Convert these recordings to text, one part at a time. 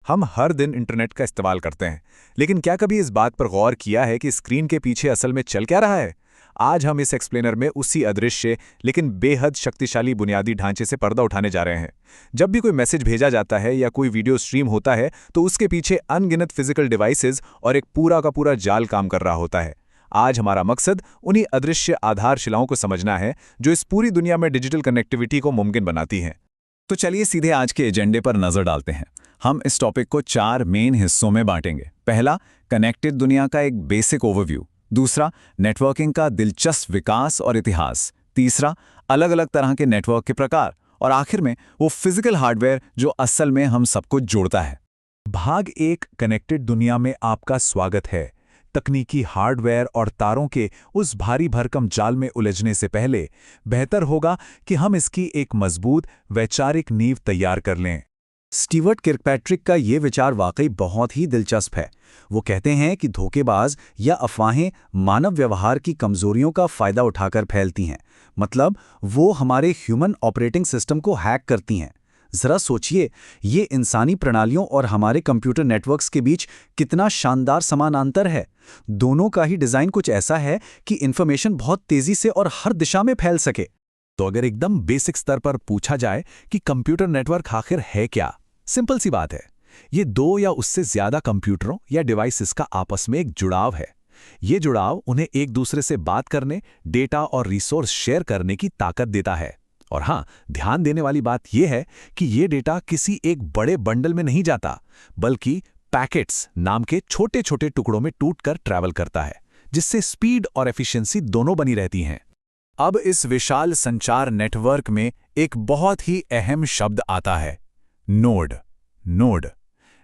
हम हर दिन इंटरनेट का इस्तेमाल करते हैं, लेकिन क्या कभी इस बात पर गौर किया है कि स्क्रीन के पीछे असल में चल क्या रहा है? आज हम इस एक्सप्लेनर में उसी अदृश्य लेकिन बेहद शक्तिशाली बुनियादी ढांचे से पर्दा उठाने जा रहे हैं। जब भी कोई मैसेज भेजा जाता है या कोई वीडियो स्ट्रीम होता है तो उसके पीछे अनगिनत फिजिकल डिवाइसेस और एक पूरा का पूरा जाल काम कर रहा होता है। आज हमारा मकसद उन्हीं अदृश्य आधारशिलाओं को समझना है जो इस पूरी दुनिया में डिजिटल कनेक्टिविटी को मुमकिन बनाती हैं। तो चलिए सीधे आज के एजेंडे पर नजर डालते हैं। हम इस टॉपिक को 4 मेन हिस्सों में बांटेंगे। पहला, कनेक्टेड दुनिया का एक बेसिक ओवरव्यू। दूसरा, नेटवर्किंग का दिलचस्प विकास और इतिहास। तीसरा, अलग अलग तरह के नेटवर्क के प्रकार। और आखिर में वो फिजिकल हार्डवेयर जो असल में हम सबको जोड़ता है। भाग 1, कनेक्टेड दुनिया में आपका स्वागत है। तकनीकी हार्डवेयर और तारों के उस भारी भरकम जाल में उलझने से पहले बेहतर होगा कि हम इसकी एक मजबूत वैचारिक नींव तैयार कर लें। स्टीवर्ट किर्कपैट्रिक का ये विचार वाकई बहुत ही दिलचस्प है। वो कहते हैं कि धोखेबाज या अफवाहें मानव व्यवहार की कमजोरियों का फायदा उठाकर फैलती हैं। मतलब वो हमारे ह्यूमन ऑपरेटिंग सिस्टम को हैक करती हैं। जरा सोचिए, ये इंसानी प्रणालियों और हमारे कंप्यूटर नेटवर्क्स के बीच कितना शानदार समानांतर है। दोनों का ही डिजाइन कुछ ऐसा है कि इंफॉर्मेशन बहुत तेजी से और हर दिशा में फैल सके। तो अगर एकदम बेसिक स्तर पर पूछा जाए कि कंप्यूटर नेटवर्क आखिर है क्या, सिंपल सी बात है। ये 2 या उससे ज्यादा कंप्यूटरों या डिवाइसेस का आपस में एक जुड़ाव है। ये जुड़ाव उन्हें एक दूसरे से बात करने, डेटा और रिसोर्स शेयर करने की ताकत देता है। और हाँ, ध्यान देने वाली बात यह है कि ये डेटा किसी एक बड़े बंडल में नहीं जाता, बल्कि पैकेट्स नाम के छोटे छोटे टुकड़ों में टूटकर ट्रैवल करता है, जिससे स्पीड और एफिशिएंसी दोनों बनी रहती हैं। अब इस विशाल संचार नेटवर्क में एक बहुत ही अहम शब्द आता है, नोड। नोड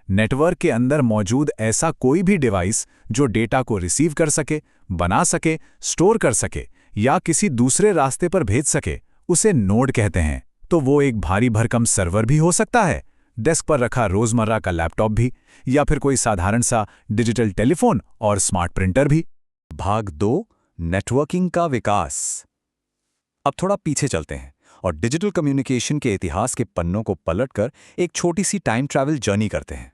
नेटवर्क के अंदर मौजूद ऐसा कोई भी डिवाइस जो डेटा को रिसीव कर सके, बना सके, स्टोर कर सके या किसी दूसरे रास्ते पर भेज सके, उसे नोड कहते हैं। तो वो एक भारी भरकम सर्वर भी हो सकता है, डेस्क पर रखा रोजमर्रा का लैपटॉप भी, या फिर कोई साधारण सा डिजिटल टेलीफोन और स्मार्ट प्रिंटर भी। भाग 2, नेटवर्किंग का विकास। अब थोड़ा पीछे चलते हैं और डिजिटल कम्युनिकेशन के इतिहास के पन्नों को पलटकर एक छोटी सी टाइम ट्रैवल जर्नी करते हैं।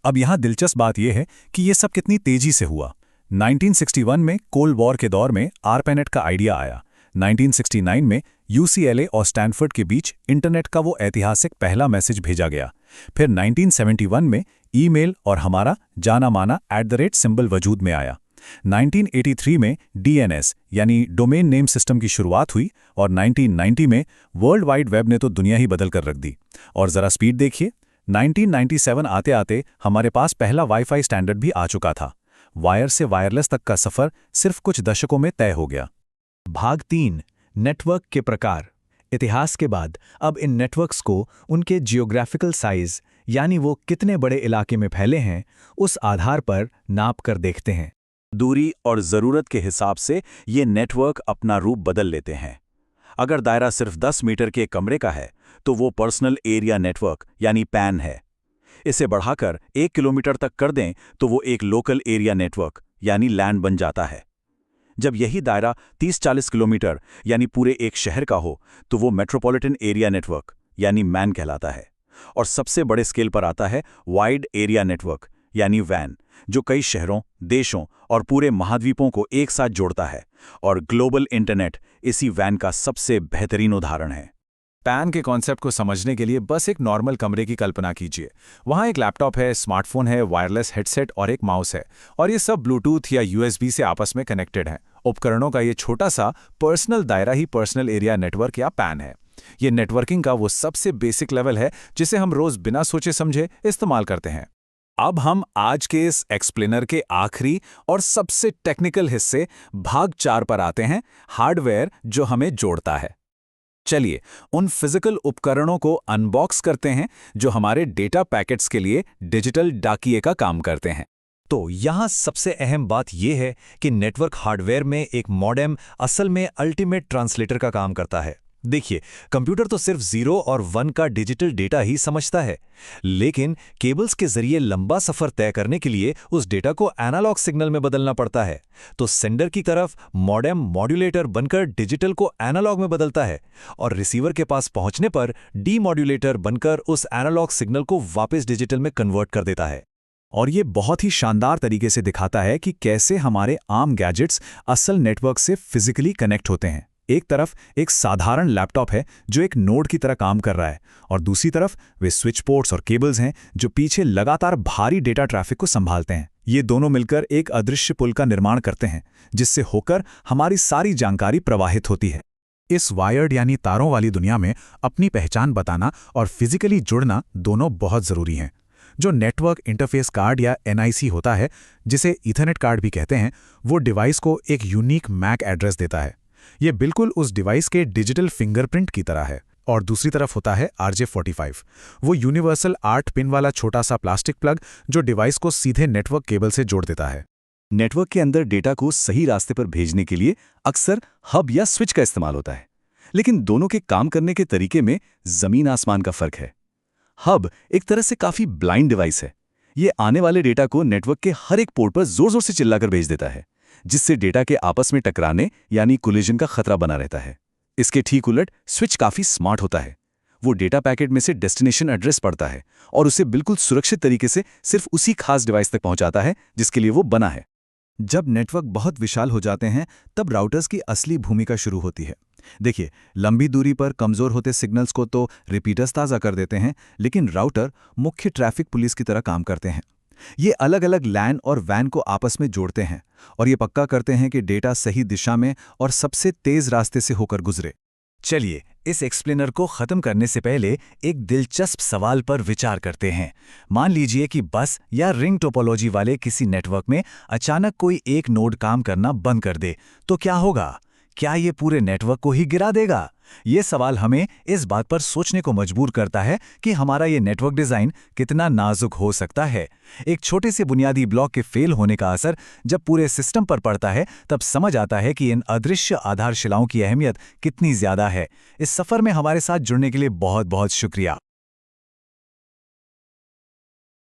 अब यहाँ दिलचस्प बात यह है कि ये सब कितनी तेजी से हुआ। 1961 में कोल्ड वॉर के दौर में आरपैनेट का आइडिया आया। 1969 में UCLA और स्टैनफोर्ड के बीच इंटरनेट का वो ऐतिहासिक पहला मैसेज भेजा गया। फिर 1971 में ईमेल और हमारा जाना माना @ सिंबल वजूद में आया। 1983 में DNS यानी डोमेन नेम सिस्टम की शुरुआत हुई और 1990 में वर्ल्ड वाइड वेब ने तो दुनिया ही बदल कर रख दी। और जरा स्पीड देखिए, 1997 आते आते हमारे पास पहला वाईफाई स्टैंडर्ड भी आ चुका था। वायर से वायरलेस तक का सफर सिर्फ कुछ दशकों में तय हो गया। भाग 3, नेटवर्क के प्रकार। इतिहास के बाद अब इन नेटवर्क्स को उनके जियोग्राफिकल साइज यानी वो कितने बड़े इलाके में फैले हैं, उस आधार पर नाप कर देखते हैं। दूरी और ज़रूरत के हिसाब से ये नेटवर्क अपना रूप बदल लेते हैं। अगर दायरा सिर्फ 10 मीटर के कमरे का है तो वो पर्सनल एरिया नेटवर्क यानी पैन है। इसे बढ़ाकर 1 किलोमीटर तक कर दें तो वो एक लोकल एरिया नेटवर्क यानी लैंड बन जाता है। जब यही दायरा 30-40 किलोमीटर यानी पूरे एक शहर का हो तो वो मेट्रोपॉलिटन एरिया नेटवर्क यानी मैन कहलाता है। और सबसे बड़े स्केल पर आता है वाइड एरिया नेटवर्क यानी वैन, जो कई शहरों, देशों और पूरे महाद्वीपों को एक साथ जोड़ता है। और ग्लोबल इंटरनेट इसी वैन का सबसे बेहतरीन उदाहरण है। पैन के कॉन्सेप्ट को समझने के लिए बस एक नॉर्मल कमरे की कल्पना कीजिए। वहाँ एक लैपटॉप है, स्मार्टफोन है, वायरलेस हेडसेट और एक माउस है, और ये सब ब्लूटूथ या USB से आपस में कनेक्टेड हैं। उपकरणों का ये छोटा सा पर्सनल दायरा ही पर्सनल एरिया नेटवर्क या पैन है। ये नेटवर्किंग का वो सबसे बेसिक लेवल है जिसे हम रोज बिना सोचे समझे इस्तेमाल करते हैं। अब हम आज के इस एक्सप्लेनर के आखिरी और सबसे टेक्निकल हिस्से भाग 4 पर आते हैं, हार्डवेयर जो हमें जोड़ता है। चलिए उन फिजिकल उपकरणों को अनबॉक्स करते हैं जो हमारे डेटा पैकेट्स के लिए डिजिटल डाकिये का काम करते हैं। तो यहाँ सबसे अहम बात यह है कि नेटवर्क हार्डवेयर में एक मॉडेम असल में अल्टीमेट ट्रांसलेटर का काम करता है। देखिए, कंप्यूटर तो सिर्फ 0 और 1 का डिजिटल डेटा ही समझता है, लेकिन केबल्स के जरिए लंबा सफर तय करने के लिए उस डेटा को एनालॉग सिग्नल में बदलना पड़ता है। तो सेंडर की तरफ मॉडेम मॉड्यूलेटर बनकर डिजिटल को एनालॉग में बदलता है और रिसीवर के पास पहुंचने पर डीमॉड्यूलेटर बनकर उस एनालॉग सिग्नल को वापस डिजिटल में कन्वर्ट कर देता है। और ये बहुत ही शानदार तरीके से दिखाता है कि कैसे हमारे आम गैजेट्स असल नेटवर्क से फिजिकली कनेक्ट होते हैं। एक तरफ एक साधारण लैपटॉप है जो एक नोड की तरह काम कर रहा है, और दूसरी तरफ वे स्विच पोर्ट्स और केबल्स हैं जो पीछे लगातार भारी डेटा ट्रैफिक को संभालते हैं। ये दोनों मिलकर एक अदृश्य पुल का निर्माण करते हैं, जिससे होकर हमारी सारी जानकारी प्रवाहित होती है। इस वायर्ड यानी तारों वाली दुनिया में अपनी पहचान बताना और फिजिकली जुड़ना दोनों बहुत ज़रूरी हैं। जो नेटवर्क इंटरफेस कार्ड या NIC होता है, जिसे ईथरनेट कार्ड भी कहते हैं, वो डिवाइस को एक यूनिक मैक एड्रेस देता है। ये बिल्कुल उस डिवाइस के डिजिटल फिंगरप्रिंट की तरह है। और दूसरी तरफ होता है RJ45, वो यूनिवर्सल 8 पिन वाला छोटा सा प्लास्टिक प्लग जो डिवाइस को सीधे नेटवर्क केबल से जोड़ देता है। नेटवर्क के अंदर डेटा को सही रास्ते पर भेजने के लिए अक्सर हब या स्विच का इस्तेमाल होता है, लेकिन दोनों के काम करने के तरीके में जमीन आसमान का फर्क है। हब एक तरह से काफी ब्लाइंड डिवाइस है। ये आने वाले डेटा को नेटवर्क के हर एक पोर्ट पर जोर जोर से चिल्लाकर भेज देता है, जिससे डेटा के आपस में टकराने यानी कोलिजन का खतरा बना रहता है। इसके ठीक उलट स्विच काफी स्मार्ट होता है। वो डेटा पैकेट में से डेस्टिनेशन एड्रेस पढ़ता है और उसे बिल्कुल सुरक्षित तरीके से सिर्फ उसी खास डिवाइस तक पहुंचाता है जिसके लिए वो बना है। जब नेटवर्क बहुत विशाल हो जाते हैं, तब राउटर्स की असली भूमिका शुरू होती है। देखिए, लंबी दूरी पर कमज़ोर होते सिग्नल्स को तो रिपीटर्स ताज़ा कर देते हैं, लेकिन राउटर मुख्य ट्रैफिक पुलिस की तरह काम करते हैं। ये अलग अलग लैन और वैन को आपस में जोड़ते हैं और ये पक्का करते हैं कि डेटा सही दिशा में और सबसे तेज़ रास्ते से होकर गुजरे। चलिए, इस एक्सप्लेनर को ख़त्म करने से पहले एक दिलचस्प सवाल पर विचार करते हैं। मान लीजिए कि बस या रिंग टोपोलॉजी वाले किसी नेटवर्क में अचानक कोई एक नोड काम करना बंद कर दे, तो क्या होगा? क्या ये पूरे नेटवर्क को ही गिरा देगा? ये सवाल हमें इस बात पर सोचने को मजबूर करता है कि हमारा ये नेटवर्क डिज़ाइन कितना नाजुक हो सकता है। एक छोटे से बुनियादी ब्लॉक के फेल होने का असर जब पूरे सिस्टम पर पड़ता है, तब समझ आता है कि इन अदृश्य आधारशिलाओं की अहमियत कितनी ज़्यादा है। इस सफ़र में हमारे साथ जुड़ने के लिए बहुत बहुत शुक्रिया।